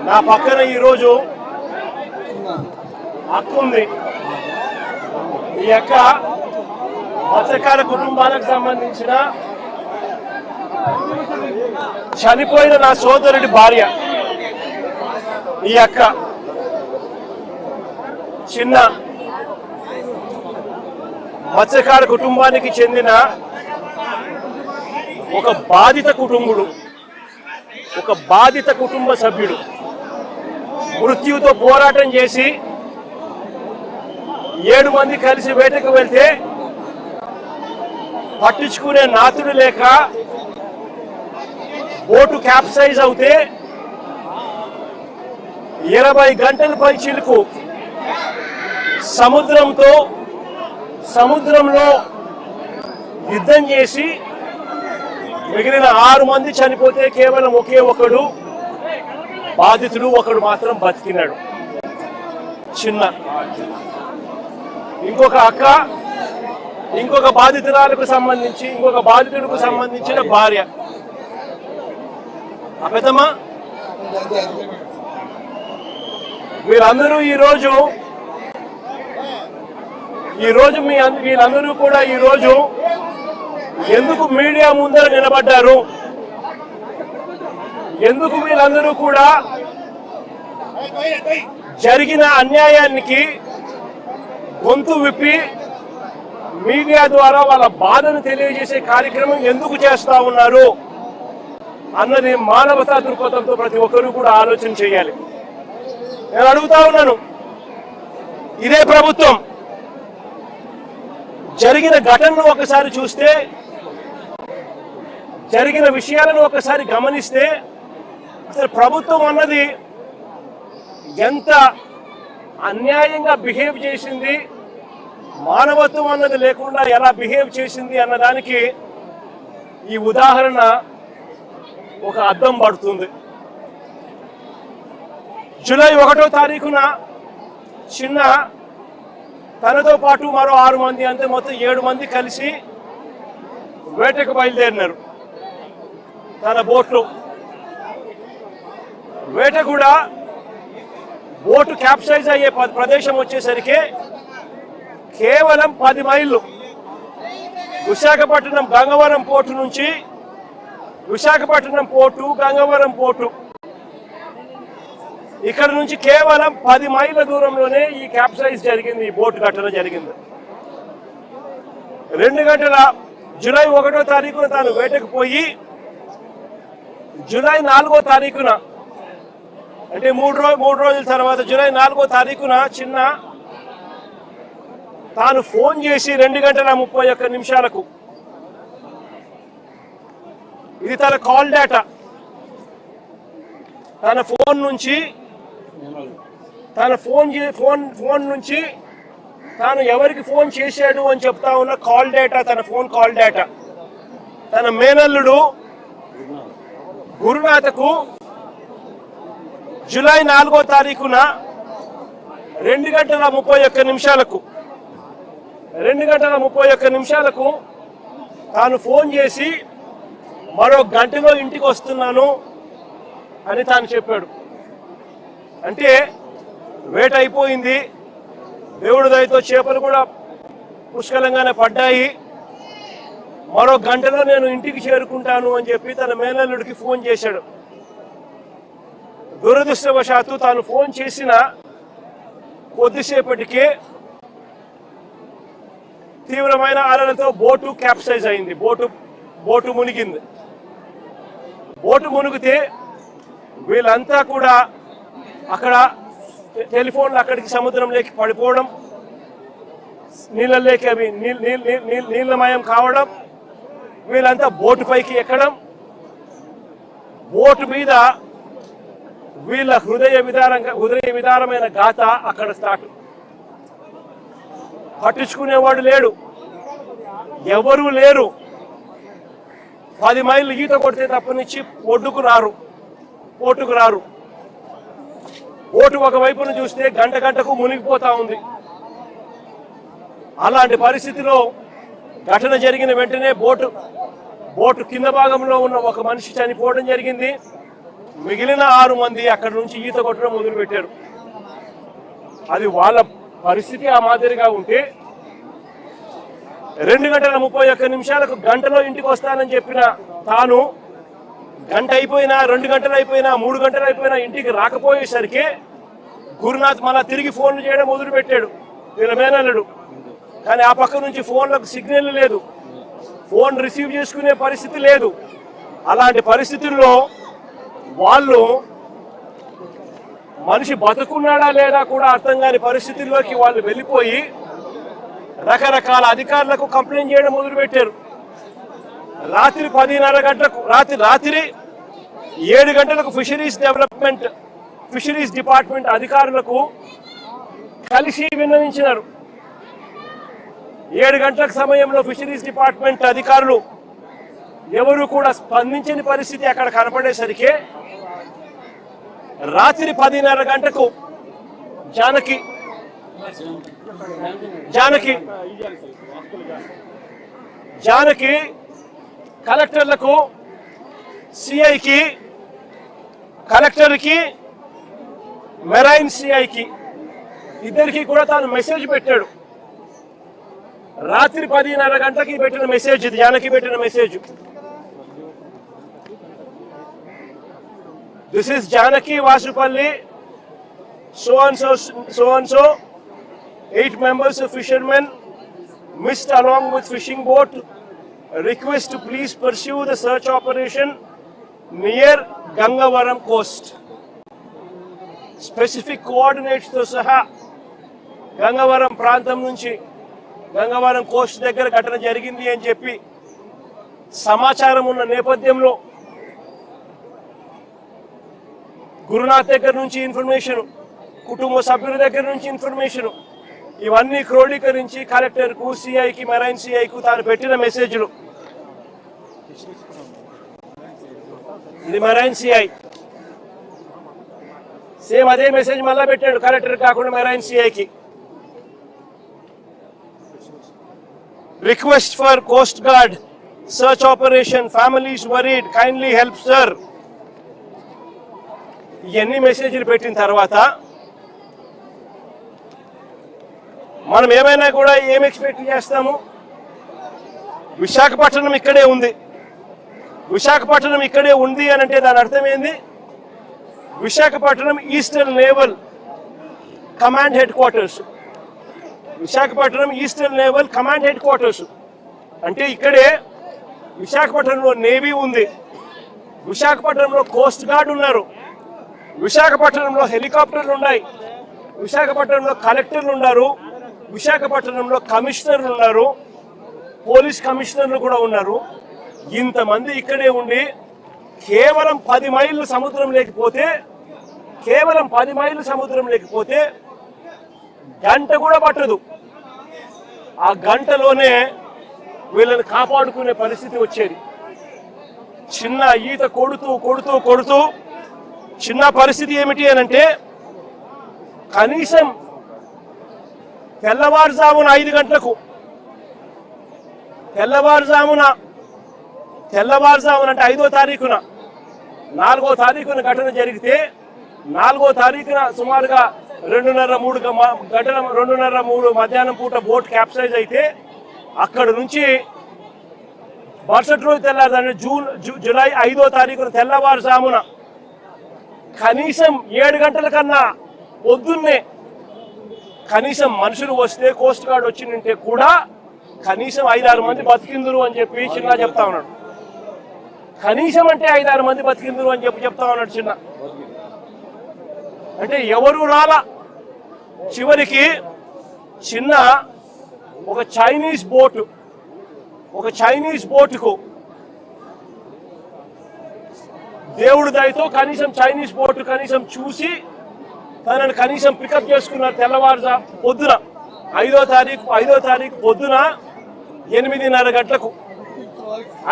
నా పక్కన ఈరోజు అక్క ఉంది. ఈ అక్క మత్స్యకార కుటుంబాలకు సంబంధించిన చనిపోయిన నా సోదరుడి భార్య. ఈ అక్క చిన్న మత్స్యకార కుటుంబానికి చెందిన ఒక బాధిత కుటుంబ సభ్యుడు మృత్యుతో పోరాటం చేసి 7 మంది కలిసి వేటకు వెళ్తే పట్టించుకునే నాతుడు లేక బోటు క్యాప్సైజ్ అవుతే 20 గంటల పై చిలుకు సముద్రంలో యుద్ధం చేసి మిగిలిన 6 మంది చనిపోతే కేవలం ఒకే ఒకడు బాధితుడు, ఒకడు మాత్రం బతికినాడు. చిన్న ఇంకొక అక్క ఇంకొక బాధితురాలకు సంబంధించి ఇంకొక బాధితుడికి సంబంధించిన భార్య. పెద్దమ్మా వీళ్ళందరూ ఈరోజు వీళ్ళందరూ కూడా ఈరోజు ఎందుకు మీడియా ముందర నిలబడ్డారు, ఎందుకు వీళ్ళందరూ కూడా జరిగిన అన్యాయానికి గొంతు విప్పి మీడియా ద్వారా వాళ్ళ బాధను తెలియజేసే కార్యక్రమం ఎందుకు చేస్తా ఉన్నారు అన్నది మానవతా దృక్పథంతో ప్రతి ఒక్కరూ కూడా ఆలోచన చేయాలి. నేను అడుగుతా ఉన్నాను, ఇదే ప్రభుత్వం జరిగిన ఘటనను ఒకసారి చూస్తే, జరిగిన విషయాలను ఒకసారి గమనిస్తే అసలు ప్రభుత్వం అన్నది ఎంత అన్యాయంగా బిహేవ్ చేసింది, మానవత్వం అన్నది లేకుండా ఎలా బిహేవ్ చేసింది అన్నదానికి ఈ ఉదాహరణ ఒక అద్దం పడుతుంది. జూలై 1వ తారీఖున చిన్న తనతో పాటు మరో 6 మంది, అంతే మొత్తం 7 మంది కలిసి వేటకు బయలుదేరినారు. తన బోట్లు వేట కూడా బోటు క్యాప్సైజ్ అయ్యే ప్రదేశం వచ్చేసరికి కేవలం 10 మైళ్ళు విశాఖపట్నం గంగవరం పోర్టు నుంచి విశాఖపట్నం పోర్టు గంగవరం పోర్టు ఇక్కడ నుంచి కేవలం 10 మైళ్ళ దూరంలోనే ఈ క్యాప్సైజ్ జరిగింది, ఈ బోటు ఘటన జరిగింది. 2 గంటల జూలై 1వ తారీఖున తాను వేటకు పోయి జూలై 4వ తారీఖున అంటే 3 రోజుల తర్వాత జూలై 4వ తారీఖున చిన్న తాను ఫోన్ చేసి 2:31 ఇది తన కాల్ డేటా. తన ఫోన్ నుంచి తాను ఎవరికి ఫోన్ చేశాడు అని చెప్తా ఉన్న కాల్ డేటా, తన ఫోన్ కాల్ డేటా. తన మేనల్లుడు గురునాథకు జూలై 4వ తారీఖున 2:31 తాను ఫోన్ చేసి మరో గంటలో ఇంటికి వస్తున్నాను అని తాను చెప్పాడు. అంటే వేట అయిపోయింది, దేవుడి దయతో చేపలు కూడా పుష్కలంగానే పడ్డాయి, మరో గంటలో నేను ఇంటికి చేరుకుంటాను అని చెప్పి తన మేనల్లుడికి ఫోన్ చేశాడు. దురదృష్టవశాత్తు తాను ఫోన్ చేసిన కొద్దిసేపటికే తీవ్రమైన అలలతో బోటు క్యాప్సైజ్ అయింది, బోటు మునిగింది. బోటు మునిగితే వీళ్ళంతా కూడా అక్కడ టెలిఫోన్లు అక్కడికి సముద్రంలోకి పడిపోవడం, నీళ్ళలోకి అవి నీళ్ళమయం కావడం, వీళ్ళంతా బోటు పైకి ఎక్కడం, బోటు మీద వీళ్ళ హృదయ విదారమైన గాథ అక్కడ స్టార్ట్. పట్టించుకునేవాడు లేడు, ఎవరూ లేరు. 10 మైళ్ళు ఈత కొడితే తప్పనిచ్చి పోటుకు రారు. బోటు ఒకవైపును చూస్తే గంటకు మునిగిపోతా ఉంది. అలాంటి పరిస్థితిలో ఘటన జరిగిన వెంటనే బోటు కింద భాగంలో ఉన్న ఒక మనిషి చనిపోవడం జరిగింది. మిగిలిన 6 మంది అక్కడి నుంచి ఈత కొట్టడం మొదలుపెట్టారు. అది వాళ్ళ పరిస్థితి ఆ మాదిరిగా ఉంటే 2:31 గంటలో ఇంటికి వస్తానని చెప్పిన తాను గంట అయిపోయినా 2 గంటలు అయిపోయినా 3 గంటలు అయిపోయినా ఇంటికి రాకపోయేసరికి గురునాథ్ మళ్ళా తిరిగి ఫోన్లు చేయడం మొదలుపెట్టాడు వీళ్ళ మేనల్లుడు. కానీ ఆ పక్క నుంచి ఫోన్లకు సిగ్నల్ లేదు, ఫోన్ రిసీవ్ చేసుకునే పరిస్థితి లేదు. అలాంటి పరిస్థితుల్లో వాళ్ళు మనిషి బతుకున్నాడా లేదా కూడా అర్థం కాని పరిస్థితుల్లోకి వాళ్ళు వెళ్ళిపోయి రకరకాల అధికారులకు కంప్లైంట్ చేయడం మొదలుపెట్టారు. రాత్రి 10:30 గంటలకు రాత్రి 7 గంటలకు ఫిషరీస్ డిపార్ట్మెంట్ అధికారులకు కలిసి విన్నవించినారు. 7 గంటల సమయంలో ఫిషరీస్ డిపార్ట్మెంట్ అధికారులు ఎవరు కూడా స్పందించని పరిస్థితి అక్కడ కనపడేసరికి రాత్రి 10:30 గంటకు జానకి కలెక్టర్లకు, సిఐకి, కలెక్టర్కి, మెరైన్ సిఐకి ఇద్దరికి కూడా తాను మెసేజ్ పెట్టాడు. రాత్రి 10:30 గంటలకి పెట్టిన మెసేజ్ ఇది, జానకి పెట్టిన message. This is Janaki Vasupalli, so and so 8 members of fishermen missed along with fishing boat. Request to please pursue the search operation near Gangavaram coast. Specific coordinates తో సహా గంగవరం ప్రాంతం నుంచి గంగవరం కోస్ట్ దగ్గర ఘటన జరిగింది అని చెప్పి సమాచారం ఉన్న నేపథ్యంలో గురునాథ్ దగ్గర నుంచి ఇన్ఫర్మేషన్, కుటుంబ సభ్యుల దగ్గర నుంచి ఇన్ఫర్మేషన్, ఇవన్నీ క్రోడీకరించి కలెక్టర్కు, సిఐకి, మెరైన్ సిఐకు తాను పెట్టిన మెసేజ్లు. ఇది మెరైన్ సిఐ సేమ్ అదే మెసేజ్ మళ్ళా పెట్టాడు కలెక్టర్ కాకుండా మెరైన్ సిఐకి. Request for coast guard search operation, families worried, kindly help sir. ఇవన్నీ మెసేజ్లు పెట్టిన తర్వాత మనం ఏమైనా కూడా ఏం ఎక్స్పెక్ట్ చేస్తాము? విశాఖపట్నం ఇక్కడే ఉంది. విశాఖపట్నం ఇక్కడే ఉంది అని అంటే దాని అర్థం ఏంది? Visakhapatnam eastern naval command head quarters. Visakhapatnam eastern naval command head quarters అంటే ఇక్కడే విశాఖపట్నంలో నేవీ ఉంది, విశాఖపట్నంలో కోస్ట్ గార్డ్ ఉన్నారు, విశాఖపట్నంలో హెలికాప్టర్లు ఉన్నాయి, విశాఖపట్నంలో కలెక్టర్లు ఉన్నారు, విశాఖపట్నంలో కమిషనర్లు ఉన్నారు, పోలీస్ కమిషనర్లు కూడా ఉన్నారు. ఇంతమంది ఇక్కడే ఉండి కేవలం 10 మైళ్ళు సముద్రం లేకపోతే గంట కూడా పట్టదు. ఆ గంటలోనే వీళ్ళని కాపాడుకునే పరిస్థితి వచ్చేది. చిన్న ఈత కొడుతూ చిన్న పరిస్థితి ఏమిటి అని అంటే కనీసం తెల్లవారుజామున 5 గంటలకు తెల్లవారుజామున అంటే 5వ తారీఖున 4వ తారీఖున ఘటన జరిగితే 4వ తారీఖున సుమారుగా 2:30-3 మధ్యాహ్నం పూట బోట్ క్యాప్సైజ్ అయితే అక్కడ నుంచి మరుసటి రోజు తెల్లారు జూలై 5వ తారీఖున తెల్లవారుజామున కనీసం 7 గంటల కన్నా పొద్దున్నే కనీసం మనుషులు వస్తే కోస్ట్ గార్డ్ వచ్చిందంటే కూడా కనీసం 5-6 మంది బతికిందురు అని చెప్పి చిన్న చెప్తా ఉన్నాడు. కనీసం అంటే 5-6 మంది బతికిందురు అని చెప్తా ఉన్నాడు చిన్న. అంటే ఎవరు రాలా. చివరికి చిన్న ఒక చైనీస్ బోటుకు దేవుడి దయతో కనీసం చైనీస్ బోటు కనీసం చూసి తనని కనీసం పికప్ చేసుకున్నారు. పొద్దున 5వ తారీఖు పొద్దున 8:30 గంటలకు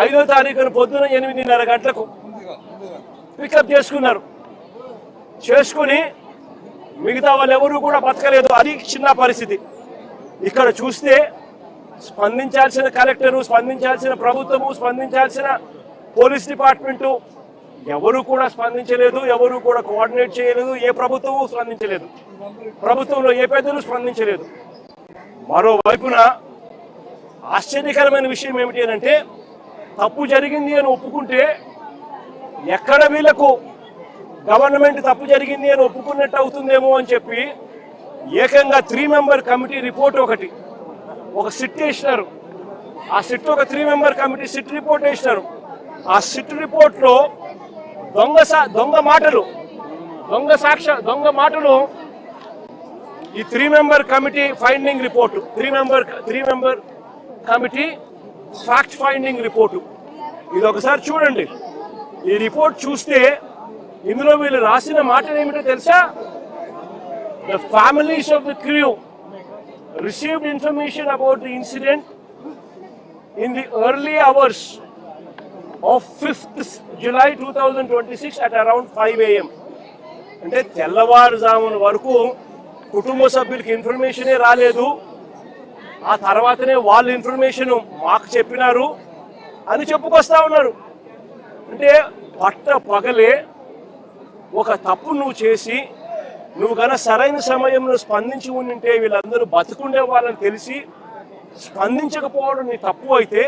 5వ తారీఖున పొద్దున 8:30 గంటలకు పికప్ చేసుకుని మిగతా వాళ్ళు ఎవరు కూడా బతకలేదు. అది చిన్న పరిస్థితి. ఇక్కడ చూస్తే స్పందించాల్సిన కలెక్టరు, స్పందించాల్సిన ప్రభుత్వము, స్పందించాల్సిన పోలీస్ డిపార్ట్మెంటు ఎవరు కూడా స్పందించలేదు, ఎవరు కూడా కోఆర్డినేట్ చేయలేదు, ఏ ప్రభుత్వము స్పందించలేదు, ప్రభుత్వంలో ఏ పెద్దలు స్పందించలేదు. మరోవైపున ఆశ్చర్యకరమైన విషయం ఏమిటి అంటే, తప్పు జరిగింది అని ఒప్పుకుంటే ఎక్కడ వీళ్లకు గవర్నమెంట్ తప్పు జరిగింది అని ఒప్పుకున్నట్టు అవుతుందేమో అని చెప్పి ఏకంగా 3 మెంబర్ కమిటీ రిపోర్ట్ ఒక సిట్ వేసినారు. ఆ సిట్ ఒక 3 మెంబర్ కమిటీ సిట్ రిపోర్ట్ వేసినారు. ఆ సిట్ రిపోర్ట్ లో దొంగ మాటలు ఈ 3 member committee finding report, 3 member committee fact finding report. ఇది ఒకసారి చూడండి. ఈ రిపోర్ట్ చూస్తే ఇందులో వీళ్ళు రాసిన మాటలు ఏమిటో తెలుసా? The families of the crew received information about the incident in the early hours of 5th July 2026 at around 5 AM. అంటే తెల్లవారుజామున వరకు కుటుంబ సభ్యులకి ఇన్ఫర్మేషనే రాలేదు. ఆ తర్వాతనే వాళ్ళ ఇన్ఫర్మేషన్ మాకు చెప్పినారు అని చెప్పుకొస్తా ఉన్నారు. అంటే పట్ట పగలే ఒక తప్పు నువ్వు చేసి నువ్వు కన్నా సరైన సమయంలో స్పందించి ఉంటే వీళ్ళందరూ బతుకుండే వాళ్ళని తెలిసి స్పందించకపోవడం నీ తప్పు అయితే,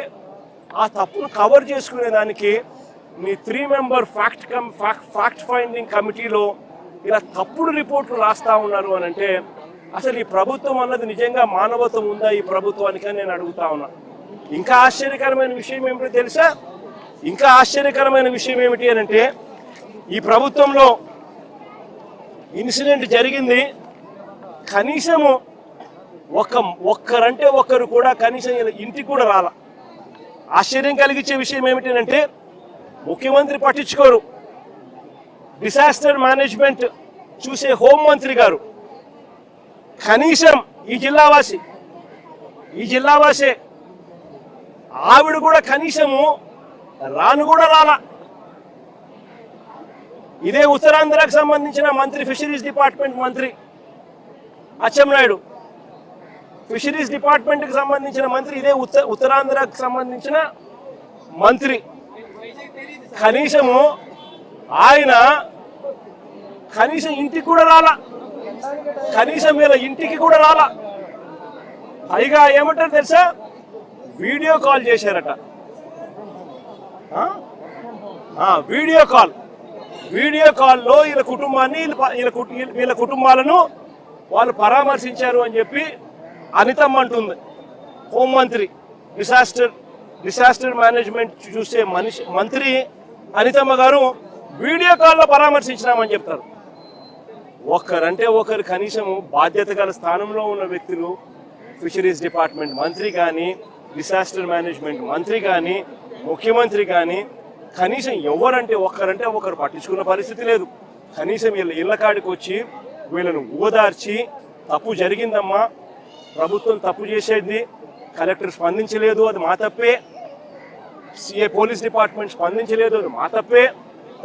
ఆ తప్పును కవర్ చేసుకునే దానికి నీ 3 మెంబర్ ఫ్యాక్ట్ ఫైండింగ్ కమిటీలో ఇలా తప్పుడు రిపోర్ట్లు రాస్తా ఉన్నారు అని అంటే అసలు ఈ ప్రభుత్వం అన్నది నిజంగా మానవత్వం ఉందా ఈ ప్రభుత్వానికి అని నేను అడుగుతా ఉన్నా. ఇంకా ఆశ్చర్యకరమైన విషయం ఏమిటో తెలుసా? ఇంకా ఆశ్చర్యకరమైన విషయం ఏమిటి అని అంటే, ఈ ప్రభుత్వంలో ఇన్సిడెంట్ జరిగింది, కనీసము ఒక్కరంటే ఒక్కరు కూడా కనీసం ఇంటికి కూడా రాల. ఆశ్చర్యం కలిగించే విషయం ఏమిటి అంటే, ముఖ్యమంత్రి పట్టించుకోరు, డిసాస్టర్ మేనేజ్మెంట్ చూసే హోంమంత్రి గారు కనీసం ఈ జిల్లావాసే ఆవిడ కూడా కనీసము రాను కూడా రాల. ఇదే ఉత్తరాంధ్రకు సంబంధించిన మంత్రి, ఫిషరీస్ డిపార్ట్మెంట్ మంత్రి అచ్చెన్నాయుడు, ఫిషరీస్ డిపార్ట్మెంట్కి సంబంధించిన మంత్రి, ఇదే ఉత్తరాంధ్రకు సంబంధించిన మంత్రి, కనీసము ఆయన కనీసం ఇంటికి కూడా రాలా, కనీసం వీళ్ళ ఇంటికి కూడా రాలా. పైగా ఏమంటారు తెలుసా? వీడియో కాల్ చేశారట. వీడియో కాల్లో వీళ్ళ కుటుంబాన్ని వీళ్ళ కుటుంబాలను వాళ్ళు పరామర్శించారు అని చెప్పి అనితమ్మ అంటుంది. హోంమంత్రి, డిసాస్టర్ మేనేజ్మెంట్ చూసే మంత్రి అనితమ్మ గారు వీడియో కాల్లో పరామర్శించినామని చెప్తారు. ఒకరంటే ఒకరు కనీసం బాధ్యత గల స్థానంలో ఉన్న వ్యక్తులు, ఫిషరీస్ డిపార్ట్మెంట్ మంత్రి కానీ, డిసాస్టర్ మేనేజ్మెంట్ మంత్రి కానీ, ముఖ్యమంత్రి కానీ కనీసం ఎవరంటే ఒకరు పట్టించుకున్న పరిస్థితి లేదు. కనీసం వీళ్ళ ఇళ్ల కాడికి వచ్చి వీళ్ళను ఓదార్చి తప్పు జరిగిందమ్మా, ప్రభుత్వం తప్పు చేసేది, కలెక్టర్ స్పందించలేదు, అది మా తప్పే, సిఏ పోలీస్ డిపార్ట్మెంట్ స్పందించలేదు, అది మా తప్పే,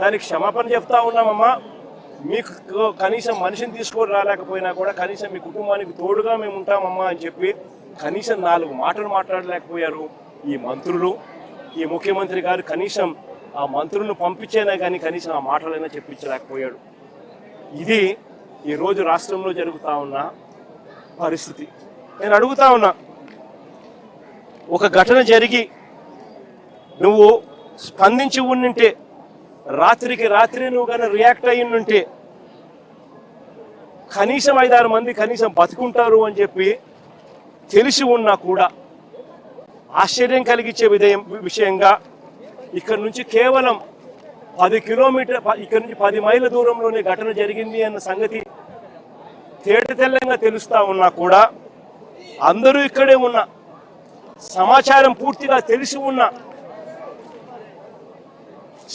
దానికి క్షమాపణ చెప్తా ఉన్నామమ్మా, మీకు కనీసం మనిషిని తీసుకొని రాలేకపోయినా కూడా కనీసం మీ కుటుంబానికి తోడుగా మేము ఉంటామమ్మా అని చెప్పి కనీసం 4 మాటలు మాట్లాడలేకపోయారు ఈ మంత్రులు. ఈ ముఖ్యమంత్రి గారు కనీసం ఆ మంత్రులను పంపించేనా కానీ కనీసం ఆ మాటలైనా చెప్పించలేకపోయాడు. ఇది ఈరోజు రాష్ట్రంలో జరుగుతూ ఉన్న పరిస్థితి. నేను అడుగుతా ఉన్నా, ఒక ఘటన జరిగి నువ్వు స్పందించి ఉండింటే, రాత్రికి రాత్రి నువ్వు కానీ రియాక్ట్ అయ్యింటే కనీసం 5-6 మంది కనీసం బతుకుంటారు అని చెప్పి తెలిసి ఉన్నా కూడా ఆశ్చర్యం కలిగించే విషయంగా ఇక్కడ నుంచి కేవలం 10 కిలోమీటర్, ఇక్కడ నుంచి 10 మైళ్ళ దూరంలోనే ఘటన జరిగింది అన్న సంగతి తేటతెల్లంగా తెలుస్తా ఉన్నా కూడా అందరూ ఇక్కడే ఉన్న సమాచారం పూర్తిగా తెలిసి ఉన్న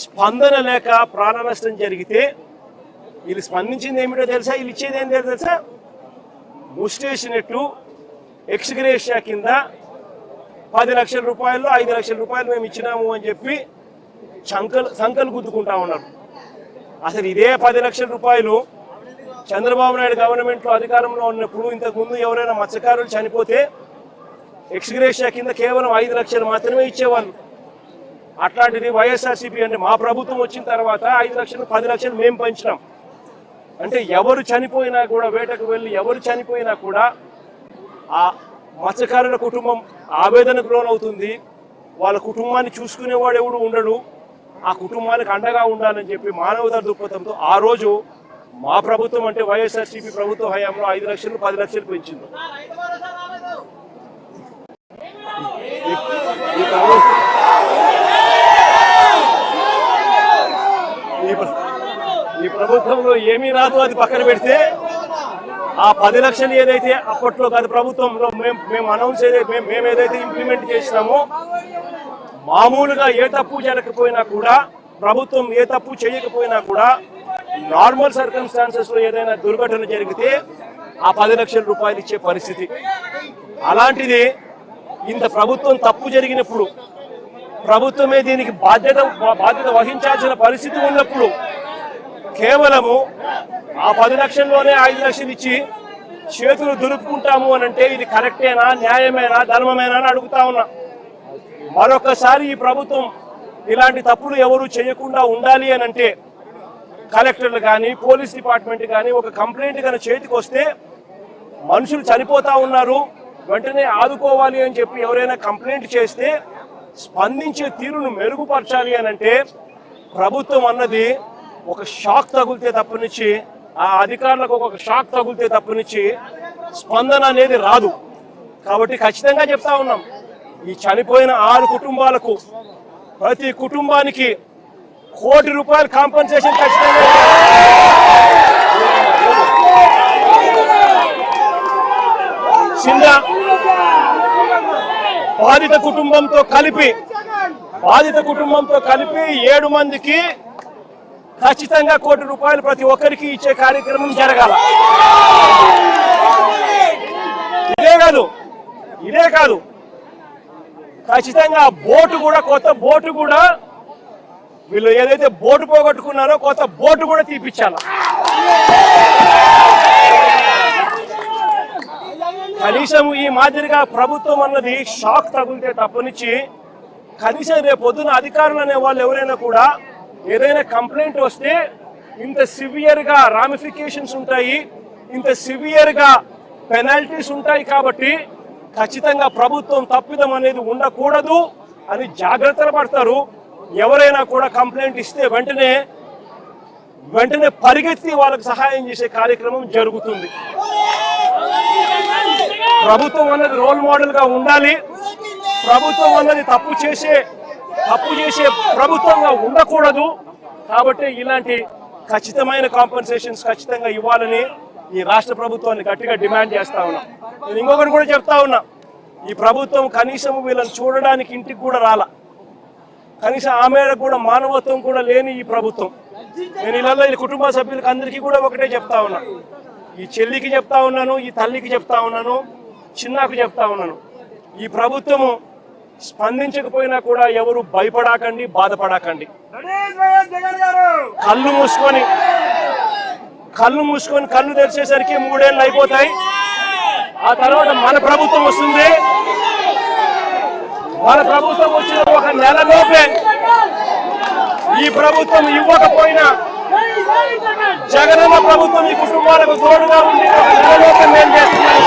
స్పందన లేక ప్రాణ నష్టం జరిగితే వీళ్ళు స్పందించింది ఏమిటో తెలుసా? వీళ్ళు ఇచ్చేది ఏం తెలుసా? ముస్టేసినట్టు ఎక్స్గ్రేషియా కింద 10 లక్షల రూపాయలు, 5 లక్షల రూపాయలు మేము ఇచ్చినాము అని చెప్పి సంకలు గుద్దుకుంటా ఉన్నారు. అసలు ఇదే 10 లక్షల రూపాయలు చంద్రబాబు నాయుడు గవర్నమెంట్లో అధికారంలో ఉన్నప్పుడు ఇంతకుముందు ఎవరైనా మత్స్యకారులు చనిపోతే ఎక్స్గ్రేషియా కింద కేవలం 5 లక్షలు మాత్రమే ఇచ్చేవాళ్ళు. అట్లాంటిది వైఎస్ఆర్సీపీ అంటే మా ప్రభుత్వం వచ్చిన తర్వాత 5 లక్షలు 10 లక్షలు మేము పెంచినాం. అంటే ఎవరు చనిపోయినా కూడా, వేటకు వెళ్ళి ఎవరు చనిపోయినా కూడా ఆ మత్స్యకారుల కుటుంబం ఆవేదనకు లోనవుతుంది. వాళ్ళ కుటుంబాన్ని చూసుకునేవాడు ఎవడు ఉండడు. ఆ కుటుంబానికి అండగా ఉండాలని చెప్పి మానవతా దృక్పథంతో ఆ రోజు మా ప్రభుత్వం అంటే వైఎస్ఆర్సీపీ ప్రభుత్వ హయాంలో 5 లక్షలు 10 లక్షలు పెంచింది. ఈ ప్రభుత్వంలో ఏమీ రాదు, అది పక్కన పెడితే ఆ 10 లక్షలు ఏదైతే అప్పట్లో గత ప్రభుత్వంలో మేము అనౌన్స్ మేము ఏదైతే ఇంప్లిమెంట్ చేసినామో, మామూలుగా ఏ తప్పు జరగకపోయినా కూడా, ప్రభుత్వం ఏ తప్పు చేయకపోయినా కూడా, నార్మల్ సర్కమ్స్టాన్సెస్ లో ఏదైనా దుర్ఘటన జరిగితే ఆ 10 లక్షల రూపాయలు ఇచ్చే పరిస్థితి. అలాంటిది ఇంత ప్రభుత్వం తప్పు జరిగినప్పుడు, ప్రభుత్వమే దీనికి బాధ్యత వహించాల్సిన పరిస్థితి ఉన్నప్పుడు కేవలము ఆ 10 లక్షల్లోనే 5 లక్షలు ఇచ్చి చేతులు దులుపుకుంటాము అని అంటే ఇది కరెక్టేనా, న్యాయమేనా, ధర్మమేనా అని అడుగుతా ఉన్నా. మరొకసారి ఈ ప్రభుత్వం ఇలాంటి తప్పులు ఎవరు చేయకుండా ఉండాలి అని అంటే కలెక్టర్లు కానీ, పోలీస్ డిపార్ట్మెంట్ కానీ ఒక కంప్లైంట్ కానీ చేతికి వస్తే, మనుషులు చనిపోతా ఉన్నారు, వెంటనే ఆదుకోవాలి అని చెప్పి ఎవరైనా కంప్లైంట్ చేస్తే స్పందించే తీరును మెరుగుపరచాలి అని అంటే ప్రభుత్వం అన్నది ఒక షాక్ తగిలితే తప్పనిచ్చి, ఆ అధికారులకు ఒక షాక్ తగిలితే తప్పనిచ్చి స్పందన అనేది రాదు. కాబట్టి ఖచ్చితంగా చెప్తా ఉన్నాం, ఈ చనిపోయిన 6 కుటుంబాలకు ప్రతి కుటుంబానికి ₹1 కోటి కాంపెన్సేషన్ ఖచ్చితంగా. చిన్న బాధిత కుటుంబంతో కలిపి 7 మందికి ఖచ్చితంగా ₹1 కోటి ప్రతి ఒక్కరికి ఇచ్చే కార్యక్రమం జరగాల. ఇదే కాదు ఖచ్చితంగా బోటు కూడా, కొత్త బోటు కూడా, వీళ్ళు ఏదైతే బోటు పోగొట్టుకున్నారో కొత్త బోటు కూడా తీపిచ్చాల. కనీసం ఈ మాదిరిగా ప్రభుత్వం అన్నది షాక్ తగిలితే తప్పనిచ్చి, కనీసం రేపు పొద్దున అధికారులు అనే వాళ్ళు ఎవరైనా కూడా ఏదైనా కంప్లైంట్ వస్తే ఇంత సివియర్ గా రామిఫికేషన్స్ ఉంటాయి, ఇంత సివియర్ గా పెనాల్టీస్ ఉంటాయి. కాబట్టి ఖచ్చితంగా ప్రభుత్వం తప్పిదం అనేది ఉండకూడదు అని జాగ్రత్తలు పడతారు. ఎవరైనా కూడా కంప్లైంట్ ఇస్తే వెంటనే పరిగెత్తి వాళ్ళకి సహాయం చేసే కార్యక్రమం జరుగుతుంది. ప్రభుత్వం అన్నది రోల్ మోడల్ గా ఉండాలి. ప్రభుత్వం అన్నది తప్పు చేసే ప్రభుత్వంగా ఉండకూడదు. కాబట్టి ఇలాంటి ఖచ్చితమైన కాంపెన్సేషన్స్ ఖచ్చితంగా ఇవ్వాలని ఈ రాష్ట్ర ప్రభుత్వాన్ని గట్టిగా డిమాండ్ చేస్తా ఉన్నా. నేను ఇంకొకటి కూడా చెప్తా ఉన్నా, ఈ ప్రభుత్వం కనీసం వీళ్ళని చూడడానికి ఇంటికి కూడా రాలా. కనీసం ఆమె కూడా మానవత్వం కూడా లేని ఈ ప్రభుత్వం. నేను ఇలా ఈ కుటుంబ సభ్యులకు అందరికీ కూడా ఒకటే చెప్తా ఉన్నా, ఈ చెల్లికి చెప్తా ఉన్నాను, ఈ తల్లికి చెప్తా ఉన్నాను, చిన్నకు చెప్తా ఉన్నాను, ఈ ప్రభుత్వము స్పందించకపోయినా కూడా ఎవరు భయపడకండి, బాధపడకండి. కళ్ళు మూసుకొని కళ్ళు తెరిచేసరికి 3 ఏళ్ళు అయిపోతాయి. ఆ తర్వాత మన ప్రభుత్వం వస్తుంది. మన ప్రభుత్వం వచ్చిన 1 నెలలోపే ఈ ప్రభుత్వం ఇవ్వకపోయినా జగనన్న ప్రభుత్వం ఈ కుటుంబాలకు తోడుగా ఉండి 1 నెలలోపే మేము చేస్తున్నాం.